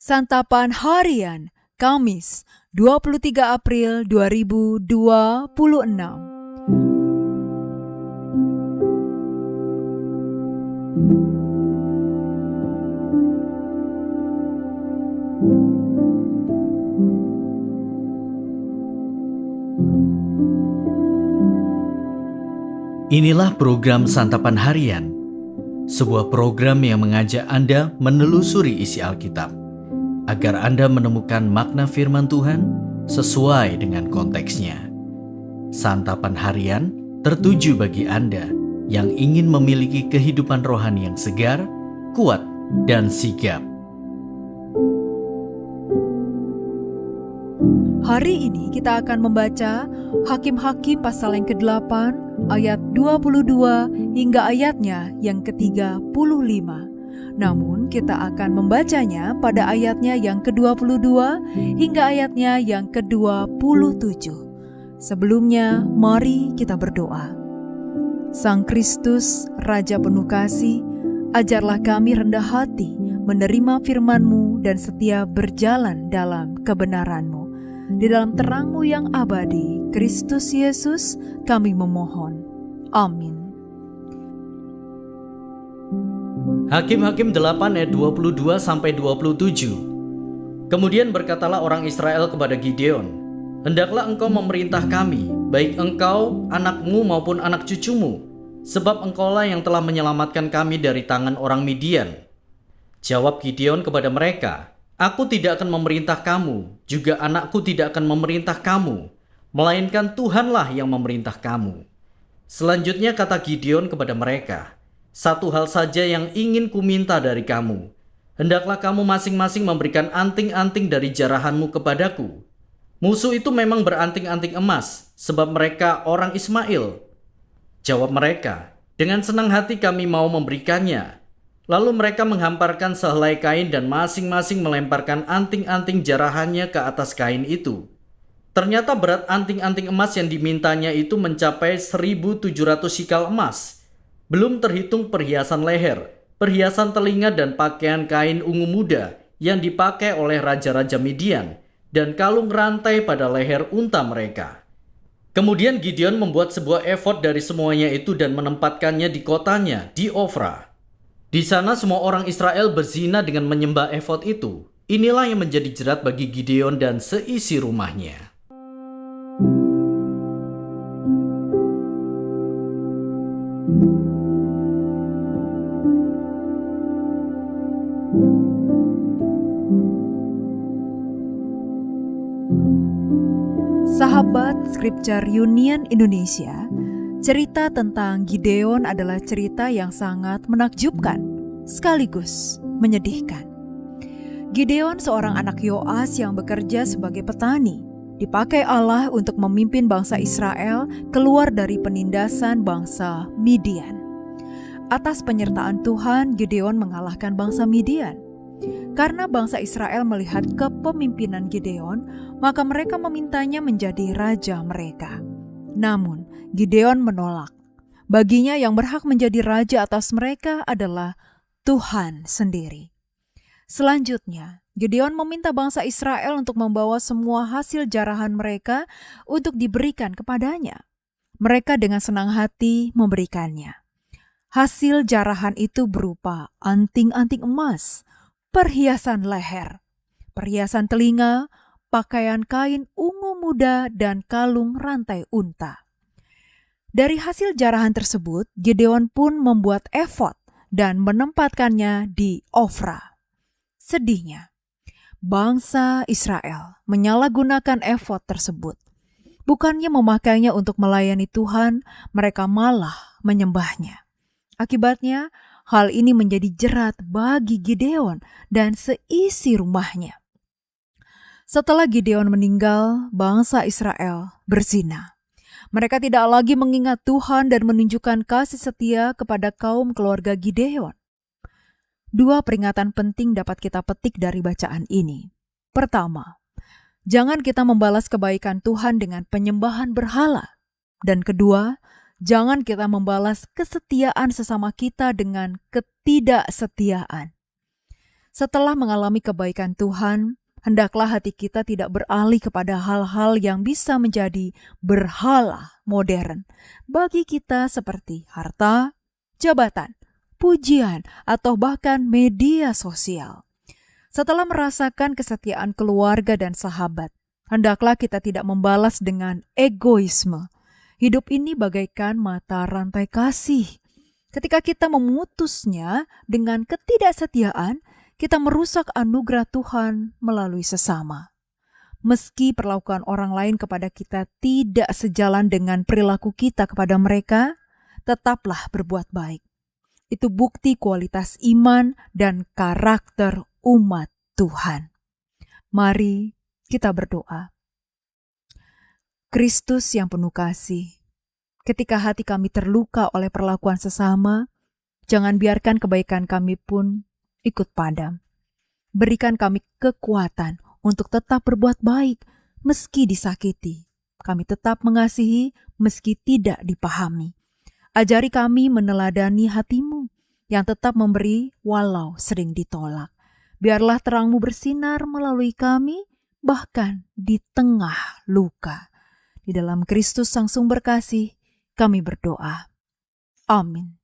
Santapan Harian, Kamis, 23 April 2026. Inilah program Santapan Harian, sebuah program yang mengajak Anda menelusuri isi Alkitab, agar Anda menemukan makna firman Tuhan sesuai dengan konteksnya. Santapan Harian tertuju bagi Anda yang ingin memiliki kehidupan rohani yang segar, kuat, dan sigap. Hari ini kita akan membaca Hakim-Hakim pasal yang ke-8, ayat 22 hingga ayatnya yang ke-35. Namun kita akan membacanya pada ayatnya yang ke-22 hingga ayatnya yang ke-27. Sebelumnya, mari kita berdoa. Sang Kristus, Raja penuh kasih, ajarlah kami rendah hati menerima firman-Mu dan setia berjalan dalam kebenaran-Mu. Di dalam terang-Mu yang abadi, Kristus Yesus, kami memohon. Amin. Hakim-Hakim 8 ayat 22-27. Kemudian berkatalah orang Israel kepada Gideon, "Hendaklah engkau memerintah kami, baik engkau, anakmu maupun anak cucumu, sebab engkaulah yang telah menyelamatkan kami dari tangan orang Midian." Jawab Gideon kepada mereka, "Aku tidak akan memerintah kamu, juga anakku tidak akan memerintah kamu, melainkan Tuhanlah yang memerintah kamu." Selanjutnya kata Gideon kepada mereka, "Satu hal saja yang ingin kuminta dari kamu. Hendaklah kamu masing-masing memberikan anting-anting dari jarahanmu kepadaku." Musuh itu memang beranting-anting emas, sebab mereka orang Ismail. Jawab mereka, "Dengan senang hati kami mau memberikannya." Lalu mereka menghamparkan sehelai kain dan masing-masing melemparkan anting-anting jarahannya ke atas kain itu. Ternyata berat anting-anting emas yang dimintanya itu mencapai 1.700 sikal emas. Belum terhitung perhiasan leher, perhiasan telinga dan pakaian kain ungu muda yang dipakai oleh raja-raja Midian, dan kalung rantai pada leher unta mereka. Kemudian Gideon membuat sebuah efod dari semuanya itu dan menempatkannya di kotanya, di Ofra. Di sana semua orang Israel berzina dengan menyembah efod itu. Inilah yang menjadi jerat bagi Gideon dan seisi rumahnya. Sahabat Scripture Union Indonesia, cerita tentang Gideon adalah cerita yang sangat menakjubkan, sekaligus menyedihkan. Gideon seorang anak Yoas yang bekerja sebagai petani, dipakai Allah untuk memimpin bangsa Israel keluar dari penindasan bangsa Midian. Atas penyertaan Tuhan, Gideon mengalahkan bangsa Midian. Karena bangsa Israel melihat kepemimpinan Gideon, maka mereka memintanya menjadi raja mereka. Namun, Gideon menolak. Baginya yang berhak menjadi raja atas mereka adalah Tuhan sendiri. Selanjutnya, Gideon meminta bangsa Israel untuk membawa semua hasil jarahan mereka untuk diberikan kepadanya. Mereka dengan senang hati memberikannya. Hasil jarahan itu berupa anting-anting emas, perhiasan leher, perhiasan telinga, pakaian kain ungu muda, dan kalung rantai unta. Dari hasil jarahan tersebut, Gideon pun membuat efod dan menempatkannya di Ofra. Sedihnya, bangsa Israel menyalahgunakan efod tersebut. Bukannya memakainya untuk melayani Tuhan, mereka malah menyembahnya. Akibatnya, hal ini menjadi jerat bagi Gideon dan seisi rumahnya. Setelah Gideon meninggal, bangsa Israel berzina. Mereka tidak lagi mengingat Tuhan dan menunjukkan kasih setia kepada kaum keluarga Gideon. Dua peringatan penting dapat kita petik dari bacaan ini. Pertama, jangan kita membalas kebaikan Tuhan dengan penyembahan berhala. Dan kedua, jangan kita membalas kesetiaan sesama kita dengan ketidaksetiaan. Setelah mengalami kebaikan Tuhan, hendaklah hati kita tidak beralih kepada hal-hal yang bisa menjadi berhala modern bagi kita seperti harta, jabatan, pujian, atau bahkan media sosial. Setelah merasakan kesetiaan keluarga dan sahabat, hendaklah kita tidak membalas dengan egoisme. Hidup ini bagaikan mata rantai kasih. Ketika kita memutusnya dengan ketidaksetiaan, kita merusak anugerah Tuhan melalui sesama. Meski perlakuan orang lain kepada kita tidak sejalan dengan perilaku kita kepada mereka, tetaplah berbuat baik. Itu bukti kualitas iman dan karakter umat Tuhan. Mari kita berdoa. Kristus yang penuh kasih, ketika hati kami terluka oleh perlakuan sesama, jangan biarkan kebaikan kami pun ikut padam. Berikan kami kekuatan untuk tetap berbuat baik meski disakiti. Kami tetap mengasihi meski tidak dipahami. Ajari kami meneladani hati-Mu yang tetap memberi walau sering ditolak. Biarlah terang-Mu bersinar melalui kami bahkan di tengah luka. Di dalam Kristus Sang Sumber Kasih kami berdoa. Amin.